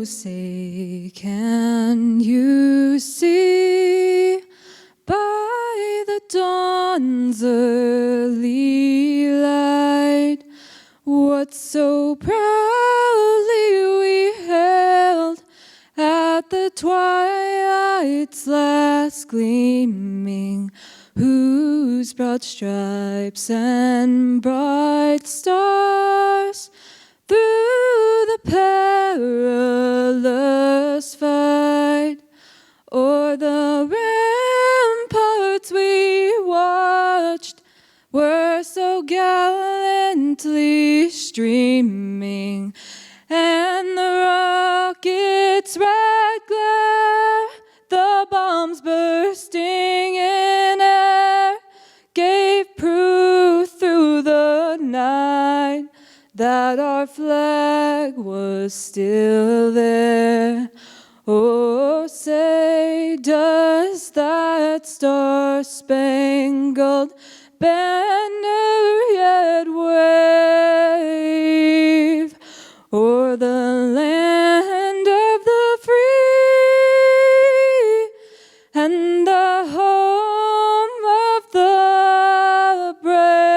Oh, say, can you see by the dawn's early light what so proudly we hailed at the twilight's last gleaming, whose broad stripes and bright stars through the perilous fight o'er the ramparts we watched were so gallantly streaming, and the rockets' red glare, the bombs bursting in air, gave proof through the night that our flag was still there. Oh, say, does that star-spangled banner yet wave o'er the land of the free and the home of the brave?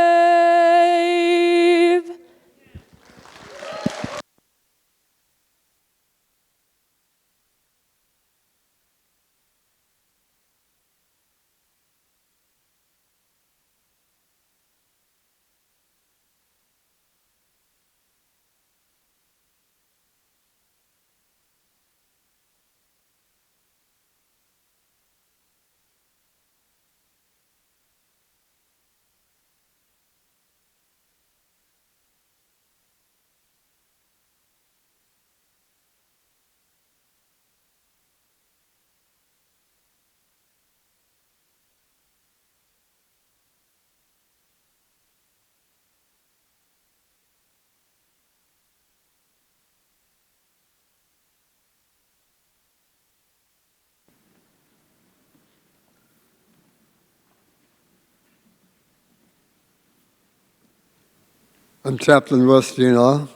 I'm Chaplain Russ Gina.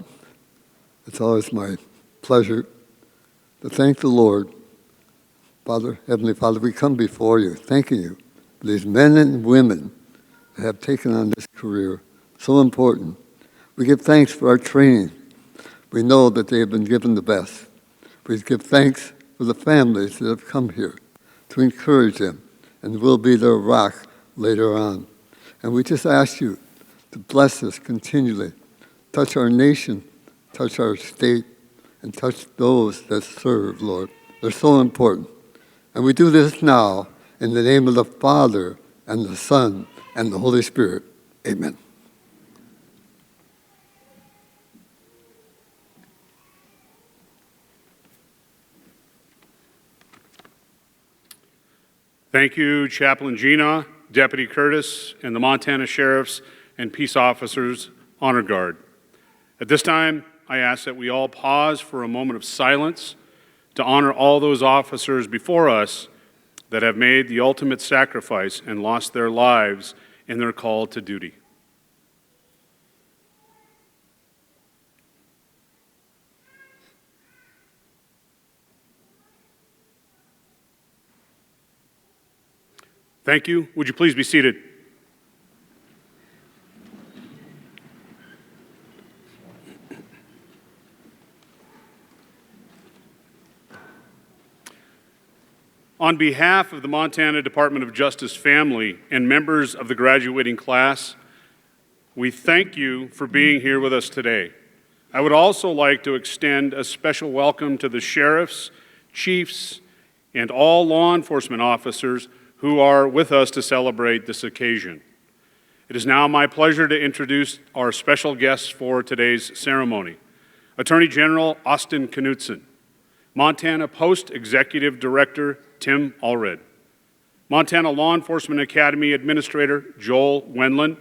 It's always my pleasure to thank the Lord. Father, Heavenly Father, we come before you, thanking you for these men and women that have taken on this career, so important. We give thanks for our training. We know that they have been given the best. We give thanks for the families that have come here to encourage them and will be their rock later on. And we just ask you to bless us continually, touch our nation, touch our state, and touch those that serve, Lord. They're so important. And we do this now in the name of the Father, and the Son, and the Holy Spirit. Amen. Thank you, Chaplain Gina, Deputy Curtis, and the Montana Sheriffs and Peace Officers Honor Guard. At this time, I ask that we all pause for a moment of silence to honor all those officers before us that have made the ultimate sacrifice and lost their lives in their call to duty. Thank you. Would you please be seated? On behalf of the Montana Department of Justice family and members of the graduating class, we thank you for being here with us today. I would also like to extend a special welcome to the sheriffs, chiefs, and all law enforcement officers who are with us to celebrate this occasion. It is now my pleasure to introduce our special guests for today's ceremony. Attorney General Austin Knudsen, Montana Post Executive Director Tim Allred, Montana Law Enforcement Academy Administrator Joel Wendland,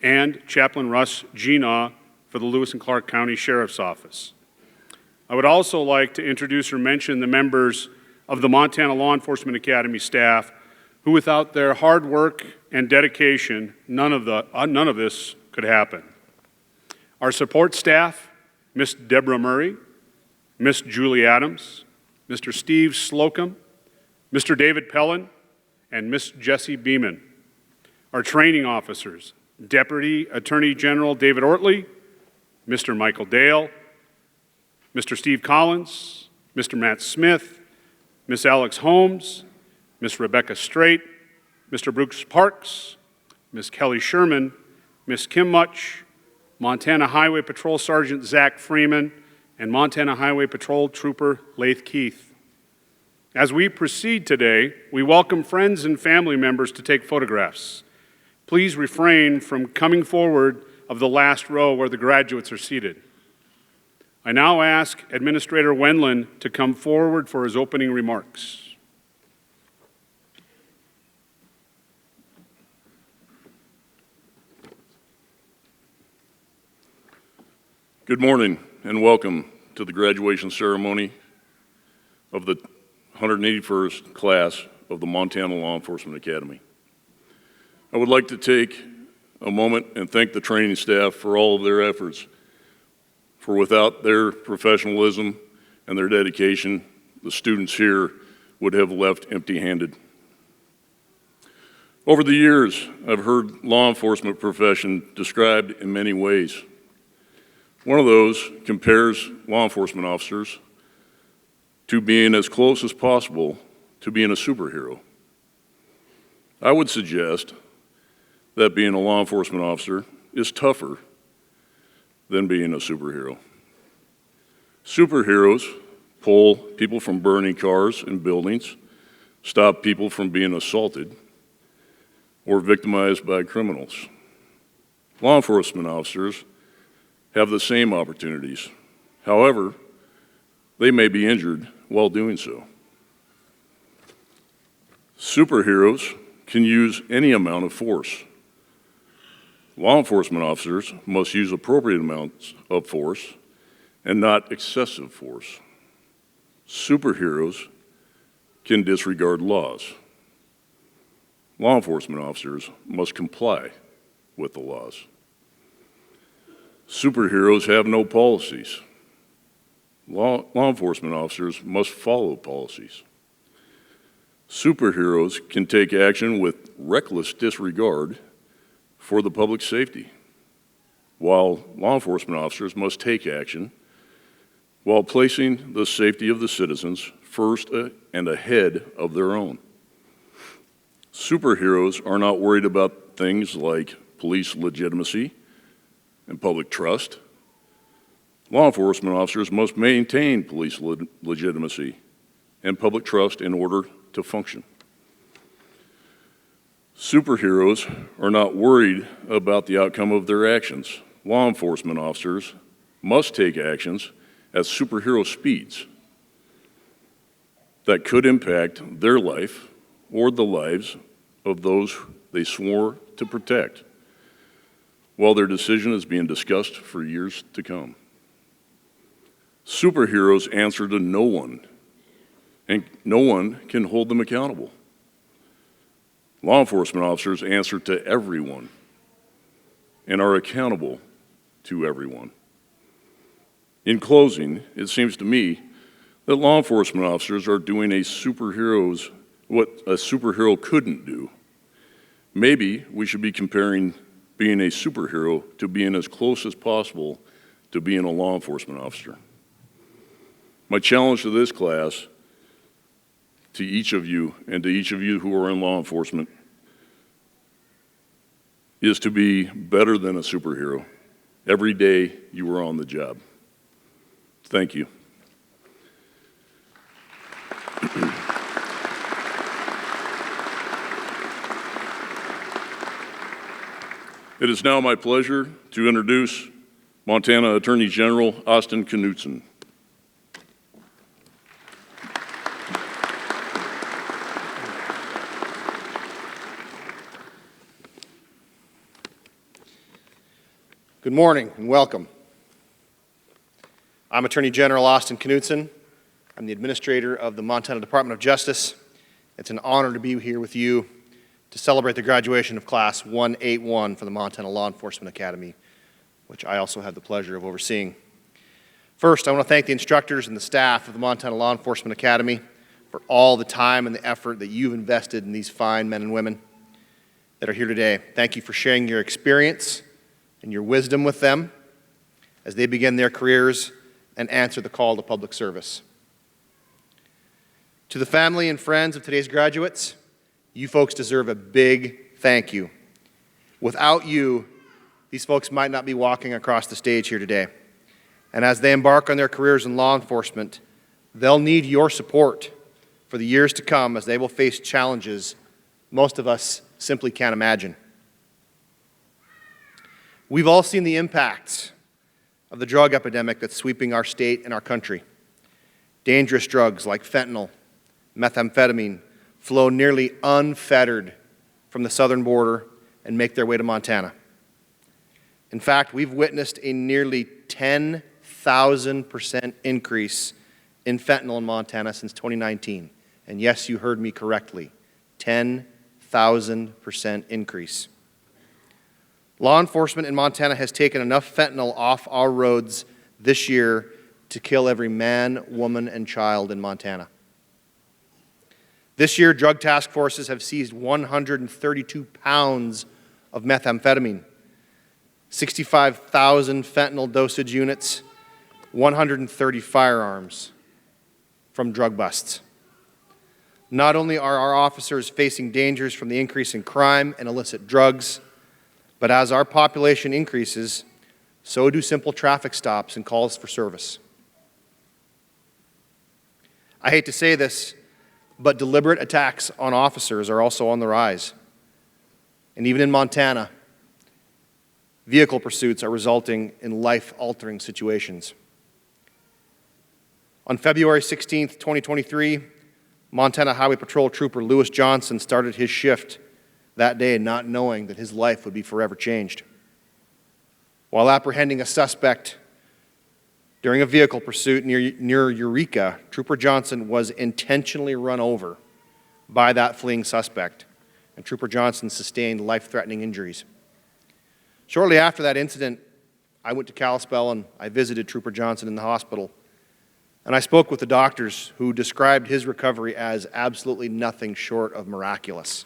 and Chaplain Russ Gina for the Lewis and Clark County Sheriff's Office. I would also like to introduce or mention the members of the Montana Law Enforcement Academy staff who, without their hard work and dedication, none of this could happen. Our support staff, Ms. Deborah Murray, Miss Julie Adams, Mr. Steve Slocum, Mr. David Pellin, and Miss Jessie Beeman. Our training officers, Deputy Attorney General David Ortley, Mr. Michael Dale, Mr. Steve Collins, Mr. Matt Smith, Miss Alex Holmes, Miss Rebecca Strait, Mr. Brooks Parks, Miss Kelly Sherman, Miss Kim Much, Montana Highway Patrol Sergeant Zach Freeman, and Montana Highway Patrol Trooper Laith Keith. As we proceed today, we welcome friends and family members to take photographs. Please refrain from coming forward of the last row where the graduates are seated. I now ask Administrator Wendland to come forward for his opening remarks. Good morning and welcome to the graduation ceremony of the 181st class of the Montana Law Enforcement Academy. I would like to take a moment and thank the training staff for all of their efforts, for without their professionalism and their dedication, the students here would have left empty-handed. Over the years, I've heard law enforcement profession described in many ways. One of those compares law enforcement officers to being as close as possible to being a superhero. I would suggest that being a law enforcement officer is tougher than being a superhero. Superheroes pull people from burning cars and buildings, stop people from being assaulted or victimized by criminals. Law enforcement officers have the same opportunities. However, they may be injured while doing so. Superheroes can use any amount of force. Law enforcement officers must use appropriate amounts of force and not excessive force. Superheroes can disregard laws. Law enforcement officers must comply with the laws. Superheroes have no policies. Law enforcement officers must follow policies. Superheroes can take action with reckless disregard for the public safety, while law enforcement officers must take action while placing the safety of the citizens first and ahead of their own. Superheroes are not worried about things like police legitimacy and public trust. Law enforcement officers must maintain police legitimacy and public trust in order to function. Superheroes are not worried about the outcome of their actions. Law enforcement officers must take actions at superhero speeds that could impact their life or the lives of those they swore to protect, while their decision is being discussed for years to come. Superheroes answer to no one, and no one can hold them accountable. Law enforcement officers answer to everyone and are accountable to everyone. In closing, it seems to me that law enforcement officers are doing what a superhero couldn't do. Maybe we should be comparing being a superhero to being as close as possible to being a law enforcement officer. My challenge to this class, to each of you, and to each of you who are in law enforcement, is to be better than a superhero every day you are on the job. Thank you. It is now my pleasure to introduce Montana Attorney General Austin Knudsen. Good morning and welcome. I'm Attorney General Austin Knudsen. I'm the administrator of the Montana Department of Justice. It's an honor to be here with you to celebrate the graduation of Class 181 for the Montana Law Enforcement Academy, which I also have the pleasure of overseeing. First, I want to thank the instructors and the staff of the Montana Law Enforcement Academy for all the time and the effort that you've invested in these fine men and women that are here today. Thank you for sharing your experience and your wisdom with them as they begin their careers and answer the call to public service. To the family and friends of today's graduates, you folks deserve a big thank you. Without you, these folks might not be walking across the stage here today. And as they embark on their careers in law enforcement, they'll need your support for the years to come as they will face challenges most of us simply can't imagine. We've all seen the impacts of the drug epidemic that's sweeping our state and our country. Dangerous drugs like fentanyl, methamphetamine flow nearly unfettered from the southern border and make their way to Montana. In fact, we've witnessed a nearly 10,000% increase in fentanyl in Montana since 2019. And yes, you heard me correctly, 10,000% increase. Law enforcement in Montana has taken enough fentanyl off our roads this year to kill every man, woman, and child in Montana. This year, drug task forces have seized 132 pounds of methamphetamine, 65,000 fentanyl dosage units, 130 firearms from drug busts. Not only are our officers facing dangers from the increase in crime and illicit drugs, but as our population increases, so do simple traffic stops and calls for service. I hate to say this, but deliberate attacks on officers are also on the rise. And even in Montana, vehicle pursuits are resulting in life-altering situations. On February 16th, 2023, Montana Highway Patrol Trooper Lewis Johnson started his shift that day not knowing that his life would be forever changed. While apprehending a suspect during a vehicle pursuit near Eureka, Trooper Johnson was intentionally run over by that fleeing suspect, and Trooper Johnson sustained life-threatening injuries. Shortly after that incident, I went to Kalispell and I visited Trooper Johnson in the hospital. And I spoke with the doctors who described his recovery as absolutely nothing short of miraculous.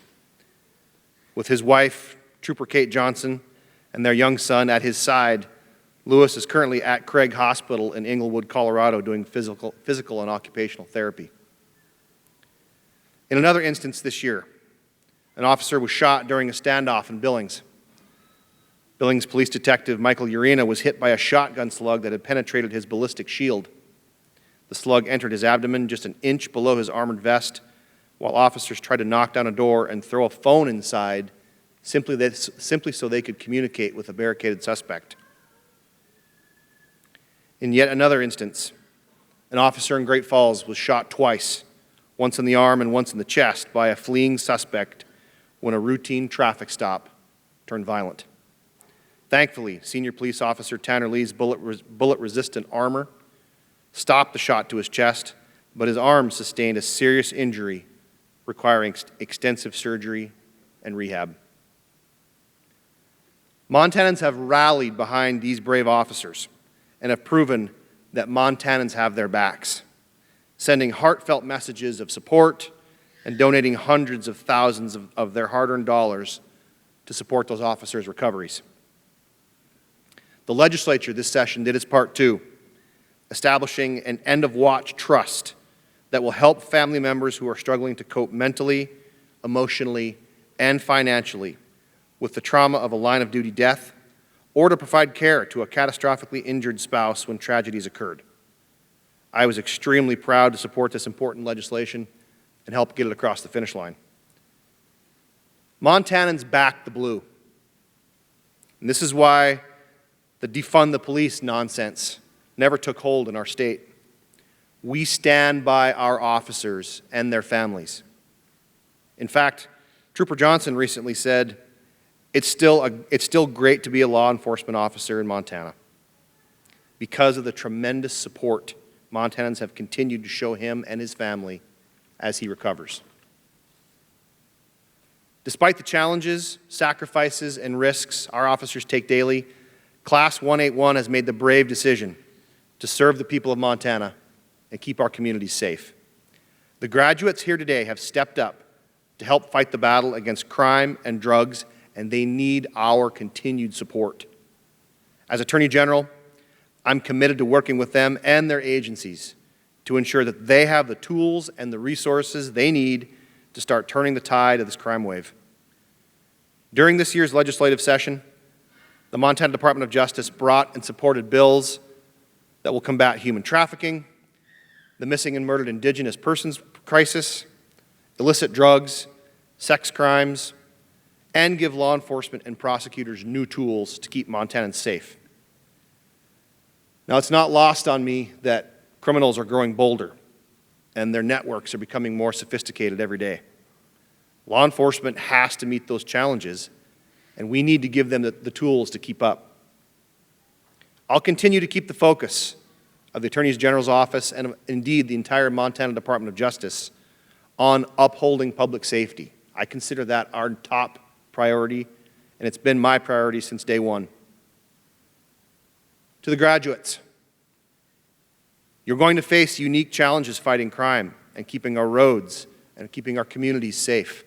With his wife, Trooper Kate Johnson, and their young son at his side, Lewis is currently at Craig Hospital in Englewood, Colorado, doing physical and occupational therapy. In another instance this year, an officer was shot during a standoff in Billings. Billings Police Detective Michael Urena was hit by a shotgun slug that had penetrated his ballistic shield. The slug entered his abdomen just an inch below his armored vest, while officers tried to knock down a door and throw a phone inside simply so they could communicate with a barricaded suspect. In yet another instance, an officer in Great Falls was shot twice, once in the arm and once in the chest, by a fleeing suspect when a routine traffic stop turned violent. Thankfully, Senior Police Officer Tanner Lee's bullet-resistant armor stopped the shot to his chest, but his arm sustained a serious injury requiring extensive surgery and rehab. Montanans have rallied behind these brave officers and have proven that Montanans have their backs, sending heartfelt messages of support and donating hundreds of thousands of their hard-earned dollars to support those officers' recoveries. The legislature this session did its part too, establishing an end-of-watch trust that will help family members who are struggling to cope mentally, emotionally, and financially with the trauma of a line-of-duty death, or to provide care to a catastrophically injured spouse when tragedies occurred. I was extremely proud to support this important legislation and help get it across the finish line. Montanans back the blue. And this is why the defund the police nonsense never took hold in our state. We stand by our officers and their families. In fact, Trooper Johnson recently said, it's still great to be a law enforcement officer in Montana because of the tremendous support Montanans have continued to show him and his family as he recovers. Despite the challenges, sacrifices, and risks our officers take daily, Class 181 has made the brave decision to serve the people of Montana and keep our communities safe. The graduates here today have stepped up to help fight the battle against crime and drugs, and they need our continued support. As Attorney General, I'm committed to working with them and their agencies to ensure that they have the tools and the resources they need to start turning the tide of this crime wave. During this year's legislative session, the Montana Department of Justice brought and supported bills that will combat human trafficking, the missing and murdered Indigenous persons crisis, illicit drugs, sex crimes, and give law enforcement and prosecutors new tools to keep Montanans safe. Now, it's not lost on me that criminals are growing bolder and their networks are becoming more sophisticated every day. Law enforcement has to meet those challenges, and we need to give them the tools to keep up. I'll continue to keep the focus of the Attorney General's office and indeed the entire Montana Department of Justice on upholding public safety. I consider that our top priority, and it's been my priority since day one. To the graduates, you're going to face unique challenges fighting crime and keeping our roads and keeping our communities safe.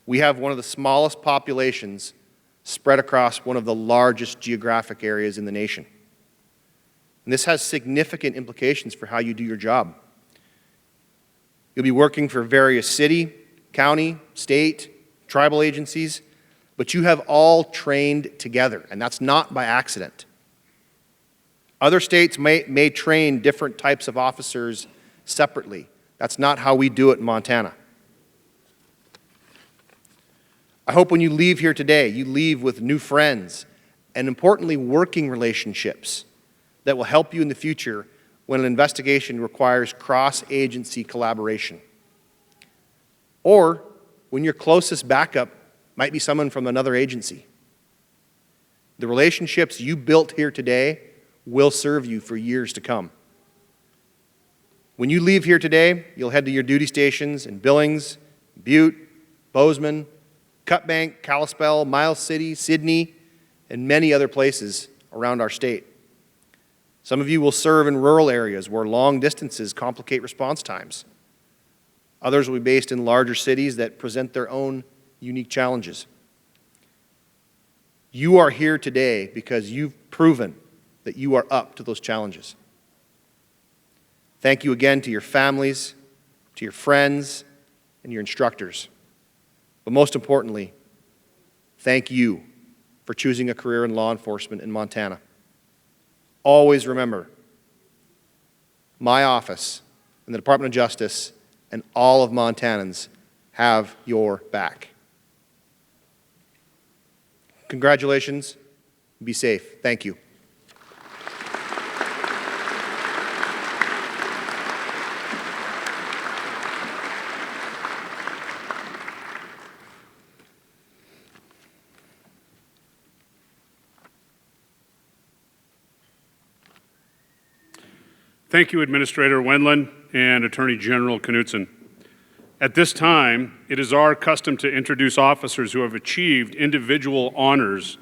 We have one of the smallest populations spread across one of the largest geographic areas in the nation. And this has significant implications for how you do your job. You'll be working for various city, county, state, tribal agencies, but you have all trained together, and that's not by accident. Other states may train different types of officers separately. That's not how we do it in Montana. I hope when you leave here today, you leave with new friends and, importantly, working relationships that will help you in the future when an investigation requires cross-agency collaboration. Or when your closest backup might be someone from another agency. The relationships you built here today will serve you for years to come. When you leave here today, you'll head to your duty stations in Billings, Butte, Bozeman, Cutbank, Kalispell, Miles City, Sydney, and many other places around our state. Some of you will serve in rural areas where long distances complicate response times. Others will be based in larger cities that present their own unique challenges. You are here today because you've proven that you are up to those challenges. Thank you again to your families, to your friends, and your instructors. But most importantly, thank you for choosing a career in law enforcement in Montana. Always remember, my office and the Department of Justice and all of Montanans have your back. Congratulations. Be safe. Thank you. Thank you, Administrator Wendland and Attorney General Knudsen. At this time, it is our custom to introduce officers who have achieved individual honors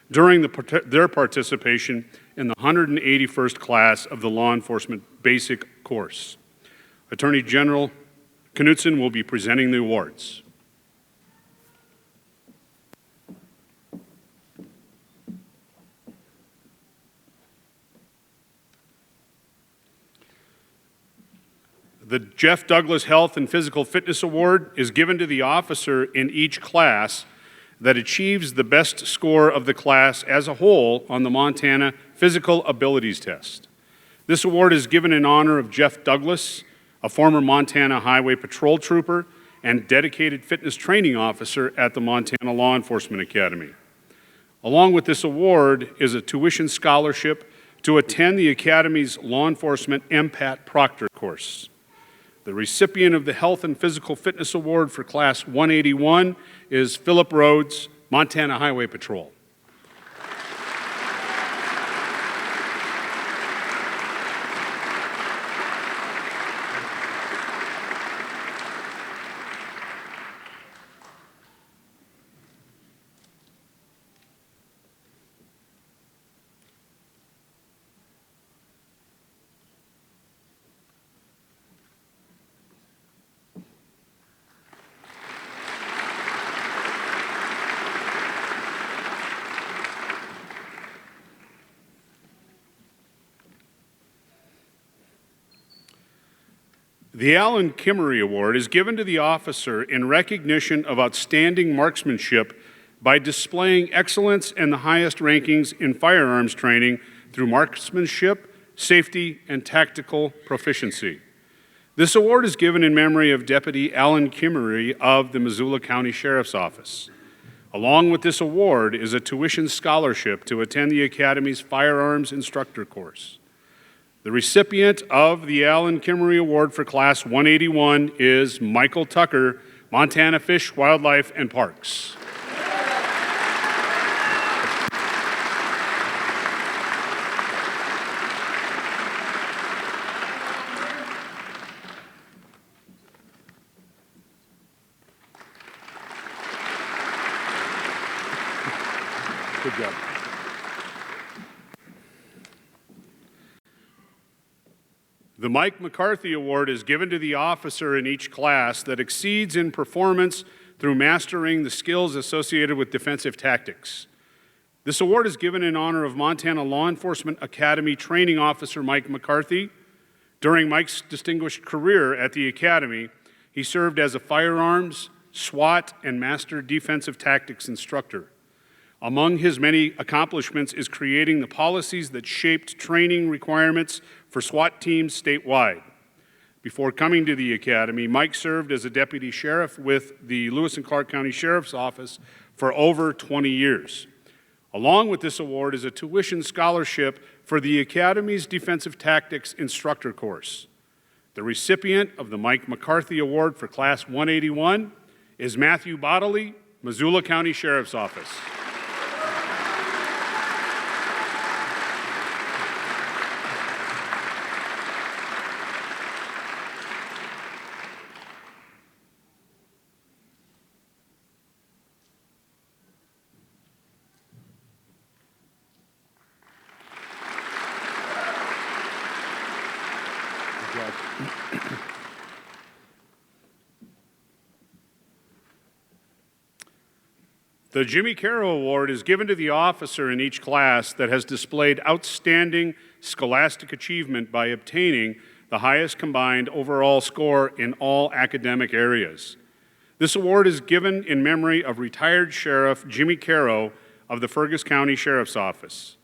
during their participation in the 181st class of the Law Enforcement Basic Course. Attorney General Knudsen will be presenting the awards. The Jeff Douglas Health and Physical Fitness Award is given to the officer in each class that achieves the best score of the class as a whole on the Montana Physical Abilities Test. This award is given in honor of Jeff Douglas, a former Montana Highway Patrol trooper and dedicated fitness training officer at the Montana Law Enforcement Academy. Along with this award is a tuition scholarship to attend the Academy's Law Enforcement MPAT Proctor course. The recipient of the Health and Physical Fitness Award for Class 181 is Philip Rhodes, Montana Highway Patrol. The Alan Kimmery Award is given to the officer in recognition of outstanding marksmanship by displaying excellence and the highest rankings in firearms training through marksmanship, safety, and tactical proficiency. This award is given in memory of Deputy Alan Kimmery of the Missoula County Sheriff's Office. Along with this award is a tuition scholarship to attend the Academy's firearms instructor course. The recipient of the Alan Kimmery Award for Class 181 is Michael Tucker, Montana Fish, Wildlife, and Parks. Good job. The Mike McCarthy Award is given to the officer in each class that exceeds in performance through mastering the skills associated with defensive tactics. This award is given in honor of Montana Law Enforcement Academy Training Officer Mike McCarthy. During Mike's distinguished career at the Academy, he served as a firearms, SWAT, and Master Defensive Tactics instructor. Among his many accomplishments is creating the policies that shaped training requirements for SWAT teams statewide. Before coming to the Academy, Mike served as a deputy sheriff with the Lewis and Clark County Sheriff's Office for over 20 years. Along with this award is a tuition scholarship for the Academy's Defensive Tactics instructor course. The recipient of the Mike McCarthy Award for Class 181 is Matthew Bodley, Missoula County Sheriff's Office. The Jimmy Carroll Award is given to the officer in each class that has displayed outstanding scholastic achievement by obtaining the highest combined overall score in all academic areas. This award is given in memory of retired Sheriff Jimmy Carroll of the Fergus County Sheriff's Office.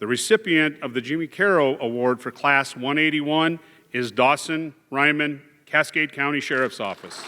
The recipient of the Jimmy Carroll Award for Class 181 is Dawson Ryman, Cascade County Sheriff's Office.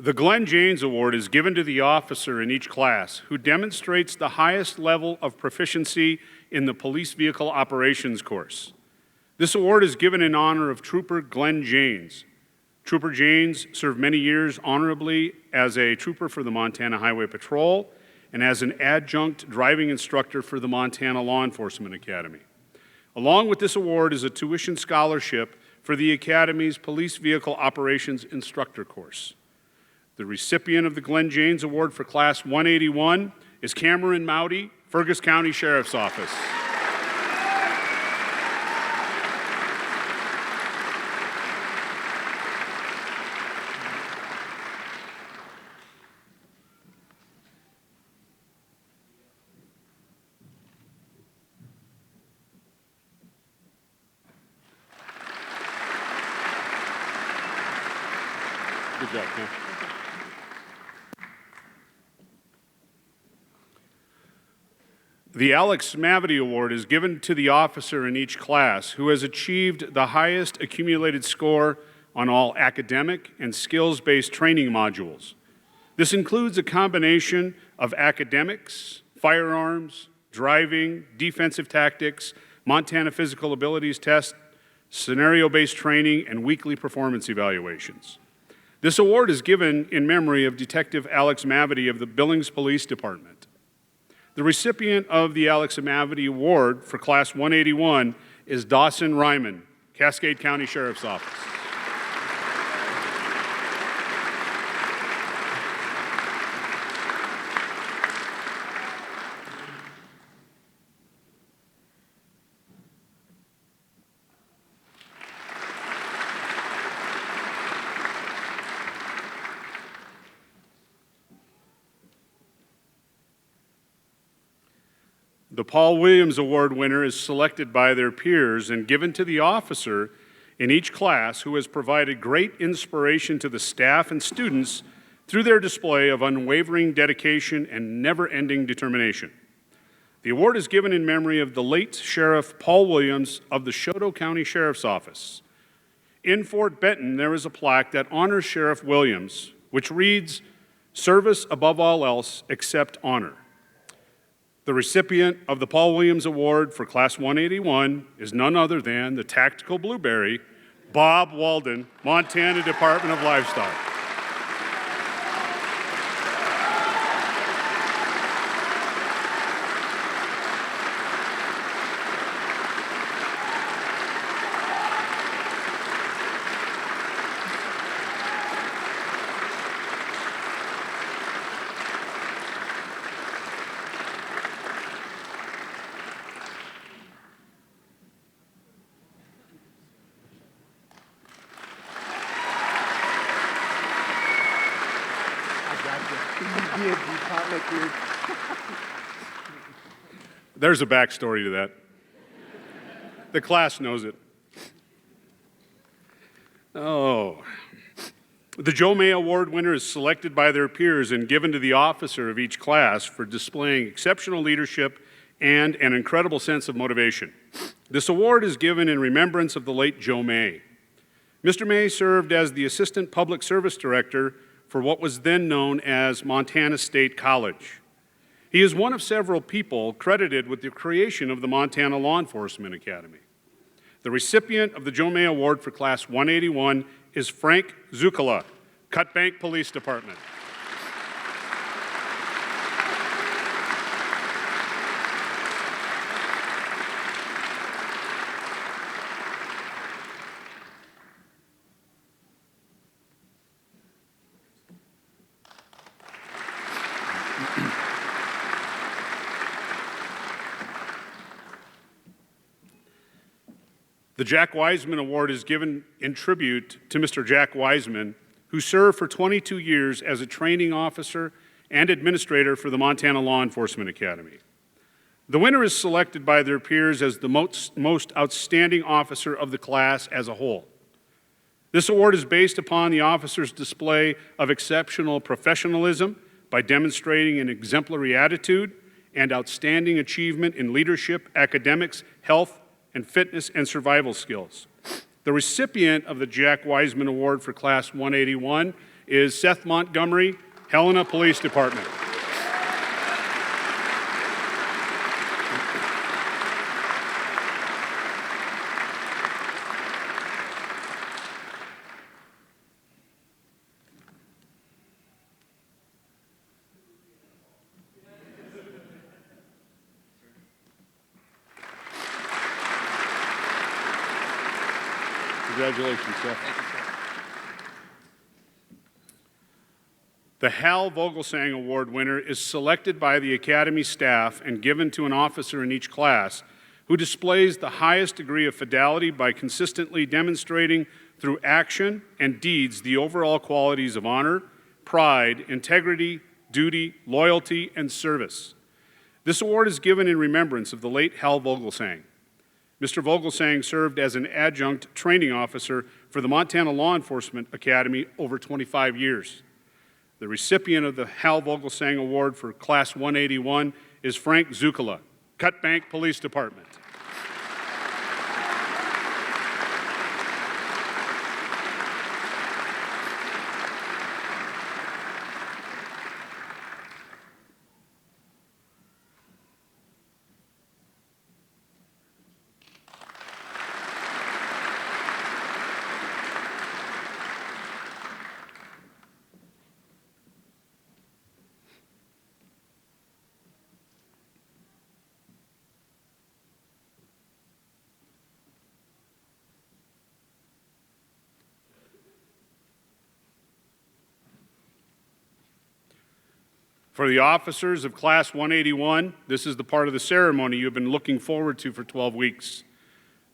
The Glenn Janes Award is given to the officer in each class who demonstrates the highest level of proficiency in the police vehicle operations course. This award is given in honor of Trooper Glenn Janes. Trooper Janes served many years honorably as a trooper for the Montana Highway Patrol and as an adjunct driving instructor for the Montana Law Enforcement Academy. Along with this award is a tuition scholarship for the Academy's Police Vehicle Operations Instructor course. The recipient of the Glenn Janes Award for Class 181 is Cameron Mowdy, Fergus County Sheriff's Office. Good job, Cam. The Alex Mavity Award is given to the officer in each class who has achieved the highest accumulated score on all academic and skills-based training modules. This includes a combination of academics, firearms, driving, defensive tactics, Montana Physical Abilities Test, scenario-based training, and weekly performance evaluations. This award is given in memory of Detective Alex Mavity of the Billings Police Department. The recipient of the Alex Mavity Award for Class 181 is Dawson Ryman, Cascade County Sheriff's Office. The Paul Williams Award winner is selected by their peers and given to the officer in each class who has provided great inspiration to the staff and students through their display of unwavering dedication and never-ending determination. The award is given in memory of the late Sheriff Paul Williams of the Choteau County Sheriff's Office. In Fort Benton, there is a plaque that honors Sheriff Williams, which reads, "Service above all else except honor." The recipient of the Paul Williams Award for Class 181 is none other than the Tactical Blueberry, Bob Walden, Montana Department of Livestock. There's a backstory to that. The class knows it. Oh. The Joe May Award winner is selected by their peers and given to the officer of each class for displaying exceptional leadership and an incredible sense of motivation. This award is given in remembrance of the late Joe May. Mr. May served as the Assistant Public Service Director for what was then known as Montana State College. He is one of several people credited with the creation of the Montana Law Enforcement Academy. The recipient of the Joe May Award for Class 181 is Frank Zuccola, Cut Bank Police Department. The Jack Wiseman Award is given in tribute to Mr. Jack Wiseman, who served for 22 years as a training officer and administrator for the Montana Law Enforcement Academy. The winner is selected by their peers as the most outstanding officer of the class as a whole. This award is based upon the officer's display of exceptional professionalism by demonstrating an exemplary attitude and outstanding achievement in leadership, academics, health, and fitness and survival skills. The recipient of the Jack Wiseman Award for Class 181 is Seth Montgomery, Helena Police Department. Congratulations, Seth. Thank you, sir. The Hal Vogelsang Award winner is selected by the Academy staff and given to an officer in each class who displays the highest degree of fidelity by consistently demonstrating through action and deeds the overall qualities of honor, pride, integrity, duty, loyalty, and service. This award is given in remembrance of the late Hal Vogelsang. Mr. Vogelsang served as an adjunct training officer for the Montana Law Enforcement Academy over 25 years. The recipient of the Hal Vogelsang Award for Class 181 is Frank Zuccola, Cut Bank Police Department. For the officers of Class 181, this is the part of the ceremony you've been looking forward to for 12 weeks.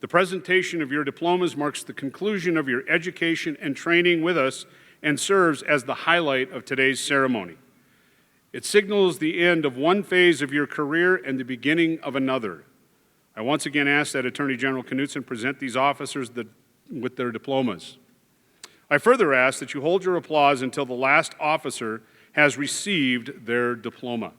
The presentation of your diplomas marks the conclusion of your education and training with us and serves as the highlight of today's ceremony. It signals the end of one phase of your career and the beginning of another. I once again ask that Attorney General Knudsen present these officers with their diplomas. I further ask that you hold your applause until the last officer has received their diploma.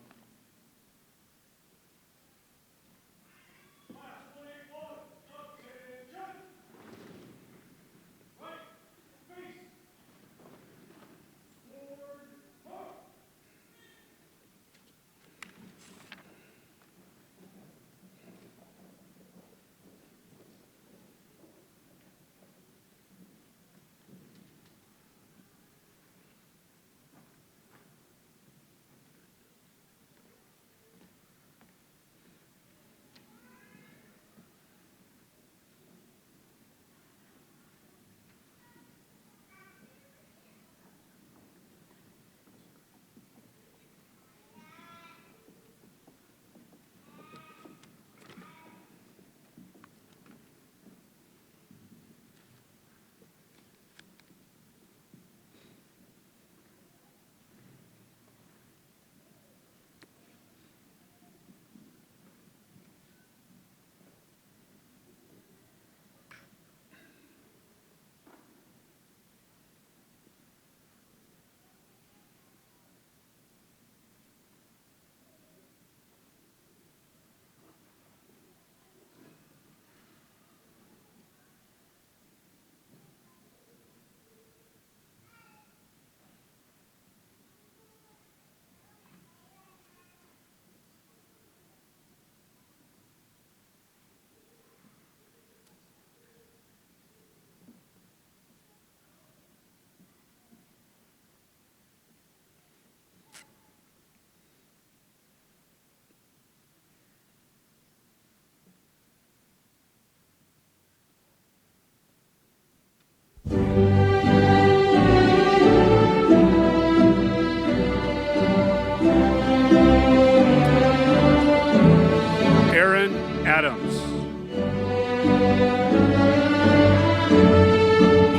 Adams.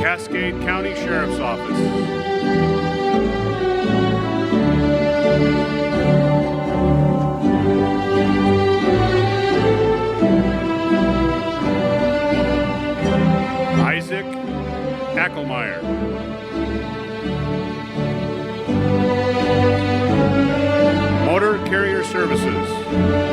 Cascade County Sheriff's Office. Isaac Ackelmeyer. Motor Carrier Services.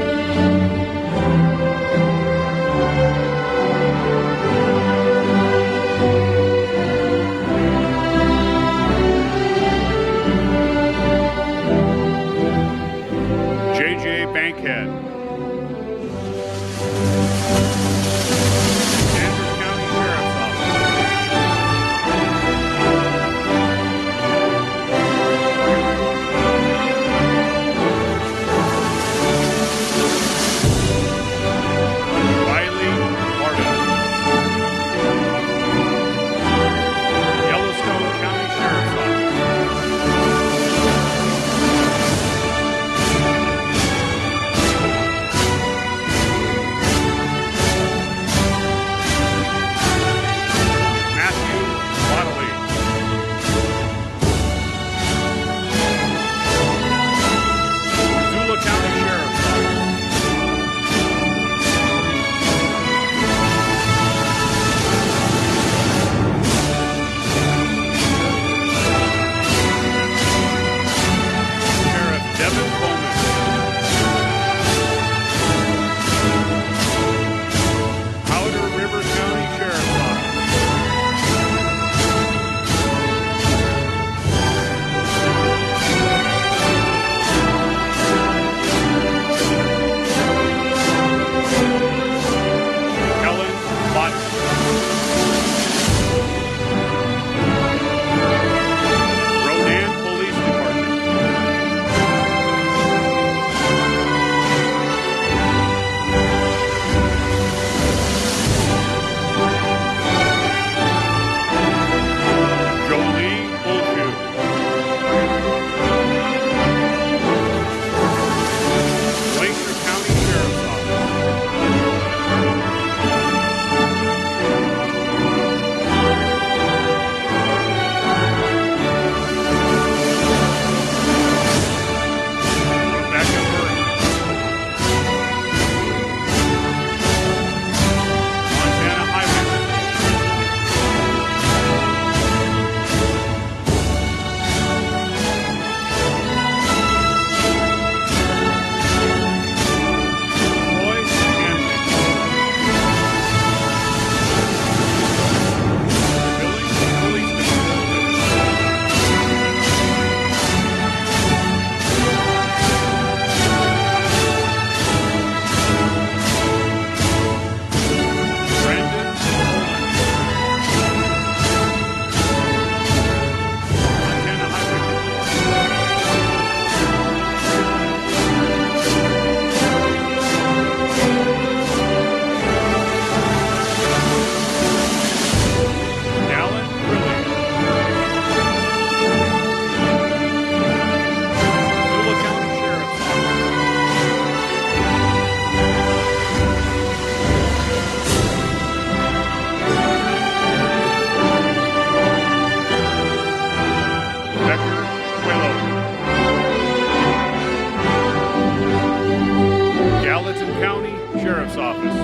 Sheriff's Office.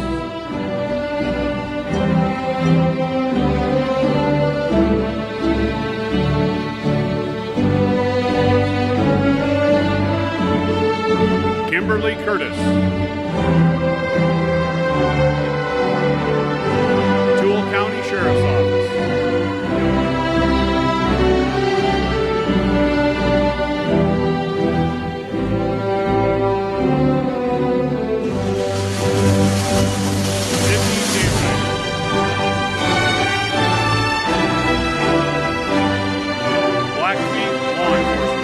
Kimberly Curtis. Toole County Sheriff's Office. Sydney Davis. Blackfeet Law Enforcement.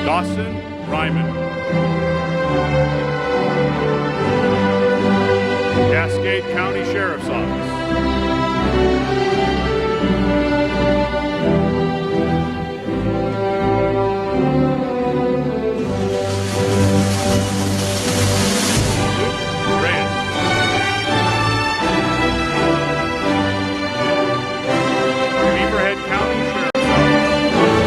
Dawson Ryman. Cascade County Sheriff's Office. Luke Reyes. Beaverhead County Sheriff's Office.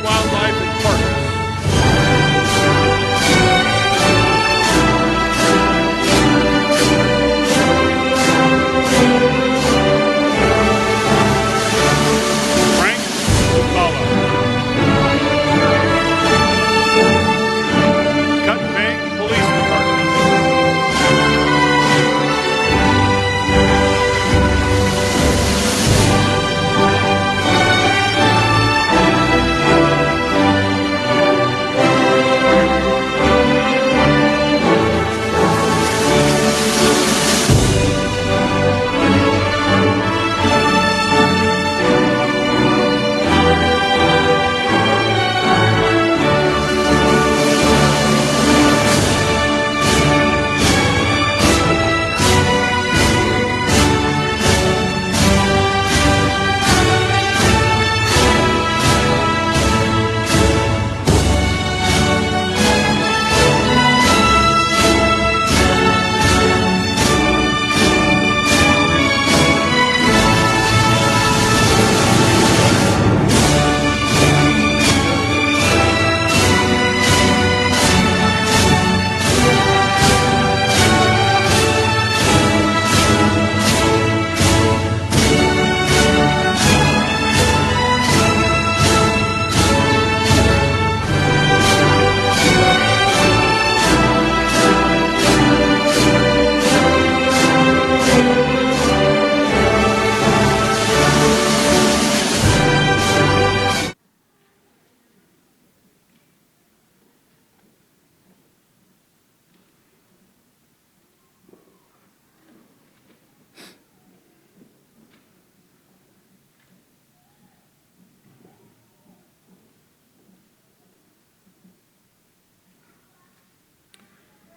Wildlife, and Parks. Frank Sala. Cut Bank Police Department.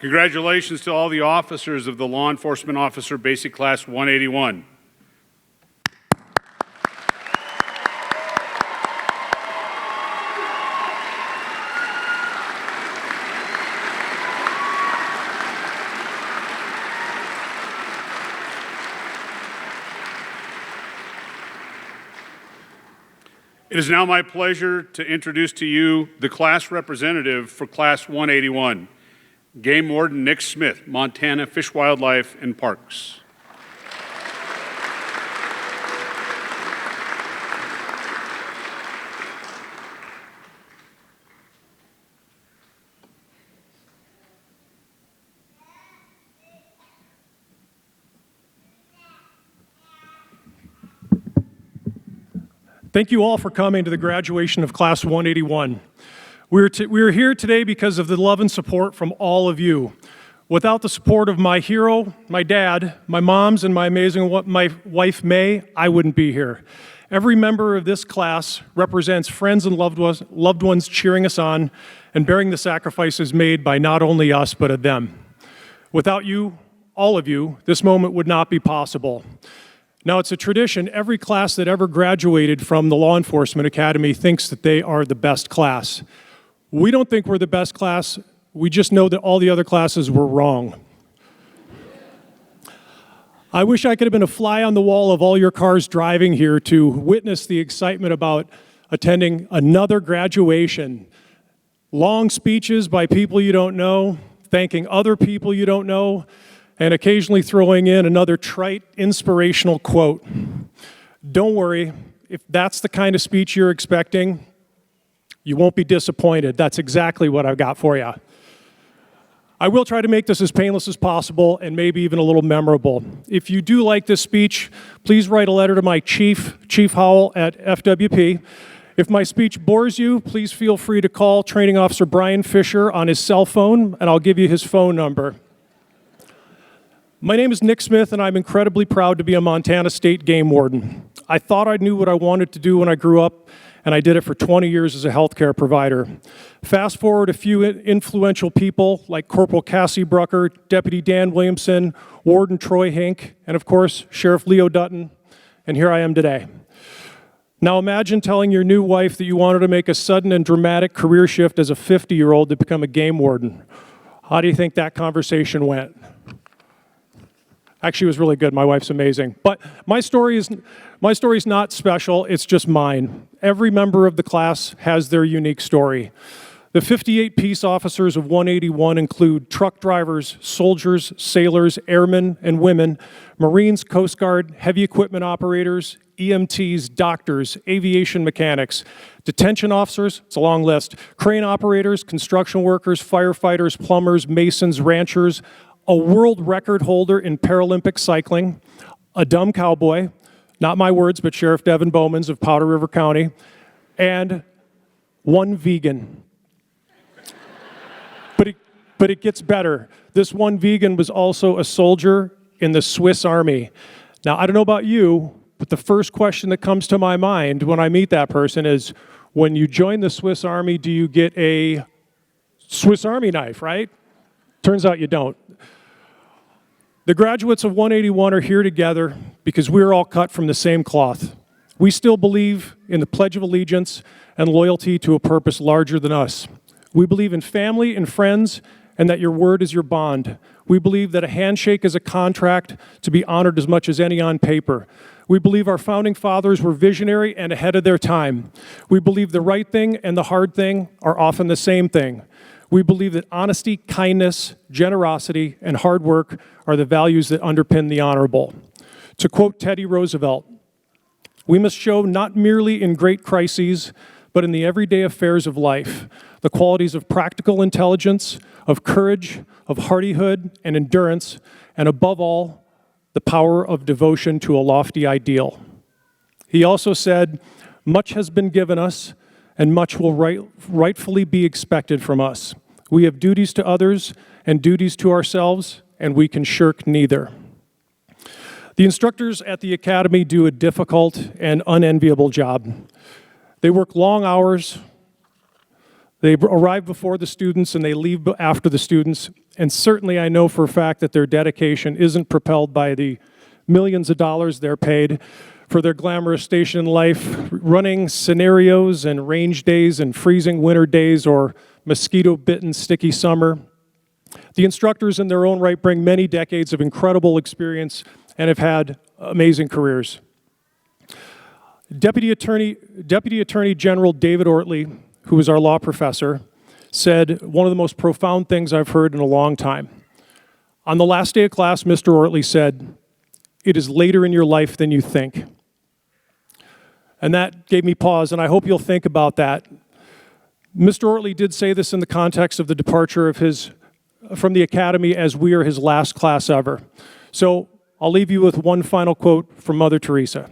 Congratulations to all the officers of the Law Enforcement Officer Basic Class 181. It is now my pleasure to introduce to you the class representative for Class 181. Game Warden Nick Smith, Montana Fish, Wildlife, and Parks. Thank you all for coming to the graduation of Class 181. We're here today because of the love and support from all of you. Without the support of my hero, my dad, my moms, and my amazing wife, May, I wouldn't be here. Every member of this class represents friends and loved ones cheering us on and bearing the sacrifices made by not only us, but of them. Without you, all of you, this moment would not be possible. Now, it's a tradition. Every class that ever graduated from the Law Enforcement Academy thinks that they are the best class. We don't think we're the best class. We just know that all the other classes were wrong. I wish I could have been a fly on the wall of all your cars driving here to witness the excitement about attending another graduation. Long speeches by people you don't know, thanking other people you don't know, and occasionally throwing in another trite, inspirational quote. Don't worry, if that's the kind of speech you're expecting, you won't be disappointed. That's exactly what I've got for you. I will try to make this as painless as possible and maybe even a little memorable. If you do like this speech, please write a letter to my chief, Chief Howell at FWP. If my speech bores you, please feel free to call Training Officer Brian Fisher on his cell phone, and I'll give you his phone number. My name is Nick Smith, and I'm incredibly proud to be a Montana State Game Warden. I thought I knew what I wanted to do when I grew up, and I did it for 20 years as a healthcare provider. Fast forward a few influential people like Corporal Cassie Brucker, Deputy Dan Williamson, Warden Troy Hink, and of course, Sheriff Leo Dutton, and here I am today. Now imagine telling your new wife that you wanted to make a sudden and dramatic career shift as a 50-year-old to become a game warden. How do you think that conversation went? Actually, it was really good. My wife's amazing. But my story is not special. It's just mine. Every member of the class has their unique story. The 58 peace officers of 181 include truck drivers, soldiers, sailors, airmen and women, Marines, Coast Guard, heavy equipment operators, EMTs, doctors, aviation mechanics, detention officers, it's a long list, crane operators, construction workers, firefighters, plumbers, masons, ranchers, a world record holder in Paralympic cycling, a dumb cowboy, not my words, but Sheriff Devin Bowman's of Powder River County, and one vegan. But it gets better. This one vegan was also a soldier in the Swiss Army. Now, I don't know about you, but the first question that comes to my mind when I meet that person is, when you join the Swiss Army, do you get a Swiss Army knife, right? Turns out you don't. The graduates of 181 are here together because we're all cut from the same cloth. We still believe in the Pledge of Allegiance and loyalty to a purpose larger than us. We believe in family and friends and that your word is your bond. We believe that a handshake is a contract to be honored as much as any on paper. We believe our founding fathers were visionary and ahead of their time. We believe the right thing and the hard thing are often the same thing. We believe that honesty, kindness, generosity, and hard work are the values that underpin the honorable. To quote Teddy Roosevelt, we must show not merely in great crises, but in the everyday affairs of life, the qualities of practical intelligence, of courage, of hardihood and endurance, and above all, the power of devotion to a lofty ideal. He also said, much has been given us, and much will rightfully be expected from us. We have duties to others and duties to ourselves, and we can shirk neither. The instructors at the academy do a difficult and unenviable job. They work long hours, they arrive before the students and they leave after the students, and certainly I know for a fact that their dedication isn't propelled by the millions of dollars they're paid for their glamorous station life, running scenarios and range days and freezing winter days or mosquito-bitten sticky summer. The instructors in their own right bring many decades of incredible experience and have had amazing careers. Deputy Attorney General David Ortley, who was our law professor, said one of the most profound things I've heard in a long time. On the last day of class, Mr. Ortley said, "It is later in your life than you think." And that gave me pause, and I hope you'll think about that. Mr. Ortley did say this in the context of the departure from the academy, as we are his last class ever. So I'll leave you with one final quote from Mother Teresa.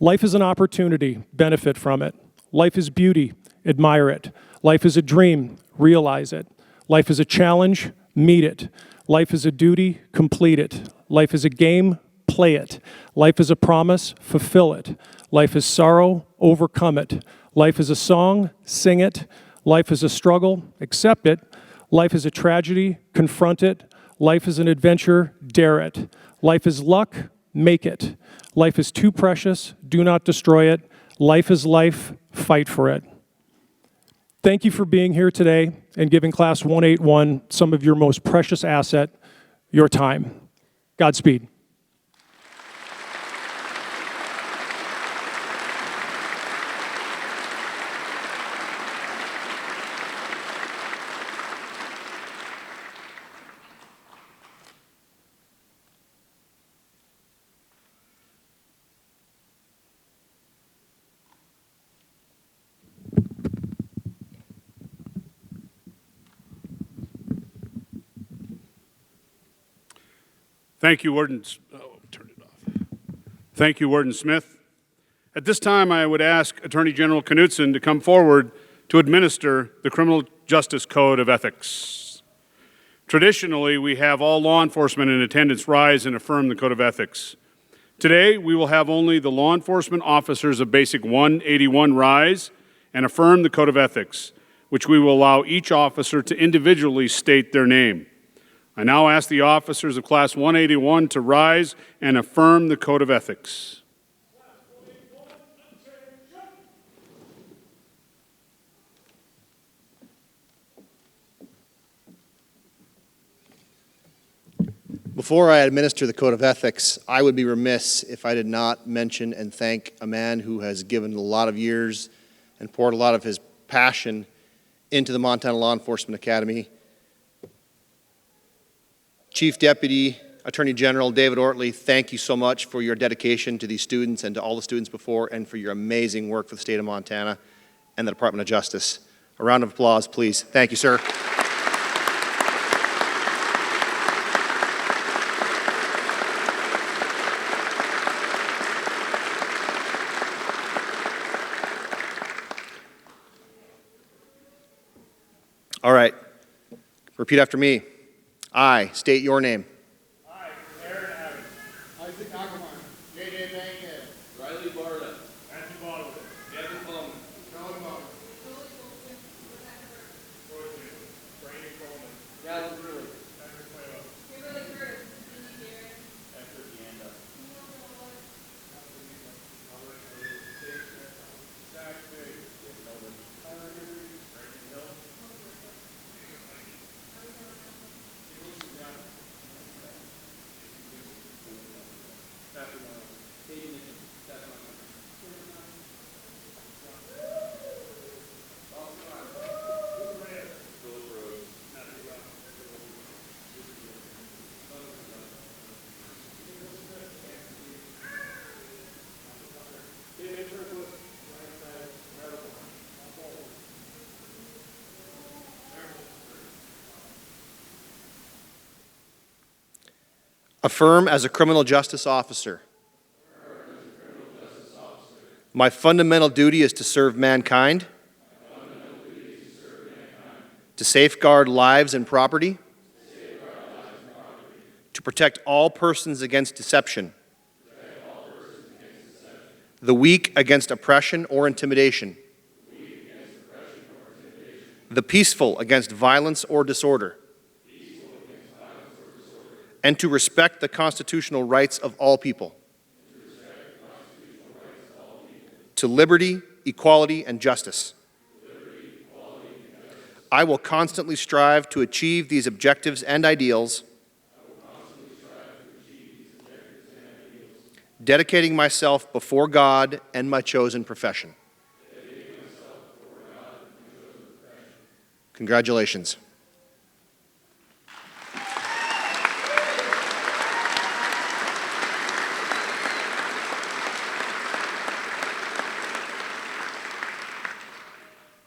Life is an opportunity, benefit from it. Life is beauty, admire it. Life is a dream, realize it. Life is a challenge, meet it. Life is a duty, complete it. Life is a game, play it. Life is a promise, fulfill it. Life is sorrow, overcome it. Life is a song, sing it. Life is a struggle, accept it. Life is a tragedy, confront it. Life is an adventure, dare it. Life is luck, make it. Life is too precious, do not destroy it. Life is life, fight for it. Thank you for being here today and giving Class 181 some of your most precious asset, your time. Godspeed. Thank you, Warden. Turn it off. Thank you, Warden Smith. At this time, I would ask Attorney General Knudsen to come forward to administer the Criminal Justice Code of Ethics. Traditionally, we have all law enforcement in attendance rise and affirm the Code of Ethics. Today, we will have only the law enforcement officers of Basic 181 rise and affirm the Code of Ethics, which we will allow each officer to individually state their name. I now ask the officers of Class 181 to rise and affirm the Code of Ethics. Before I administer the code of ethics, I would be remiss if I did not mention and thank a man who has given a lot of years and poured a lot of his passion into the Montana Law Enforcement Academy. Chief Deputy Attorney General David Ortley, thank you so much for your dedication to these students and to all the students before, and for your amazing work for the state of Montana and the Department of Justice. A round of applause, please. Thank you, sir. All right. Repeat after me. I state your name. I, Aaron Adams. Isaac Ackerman. J.J. Bankhead. Riley Barta. Matthew Baldwin. Devin Coleman. Sean Moe. Brandon Coleman. Gavin Brewer. Patrick Cueva. Esther Deanda. Zach Bay. Jim Melvin. Tyler Henry. Brandon Hill. Matthew Miles. Affirm as a criminal justice officer. My fundamental duty is to serve mankind, to safeguard lives and property, to protect all persons against deception, the weak against oppression or intimidation, the peaceful against violence or disorder, and to respect the constitutional rights of all people, to liberty, equality, and justice. I will constantly strive to achieve these objectives and ideals, dedicating myself before God and my chosen profession. Congratulations.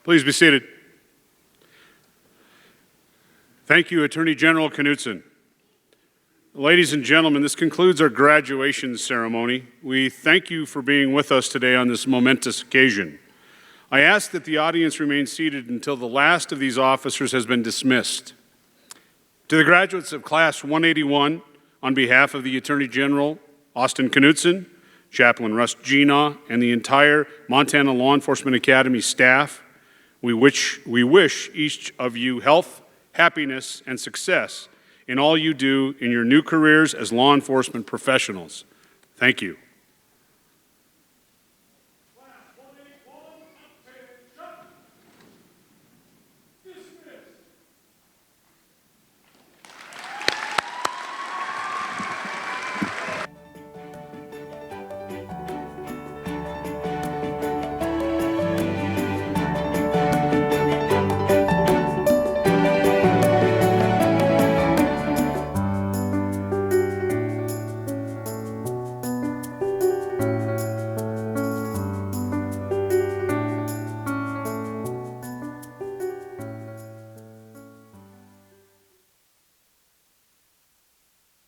Please be seated. Thank you, Attorney General Knudsen. Ladies and gentlemen, this concludes our graduation ceremony. We thank you for being with us today on this momentous occasion. I ask that the audience remain seated until the last of these officers has been dismissed. To the graduates of Class 181, on behalf of the Attorney General Austin Knudsen, Chaplain Russ Gina, and the entire Montana Law Enforcement Academy staff, we wish each of you health, happiness, and success in all you do in your new careers as law enforcement professionals. Thank you.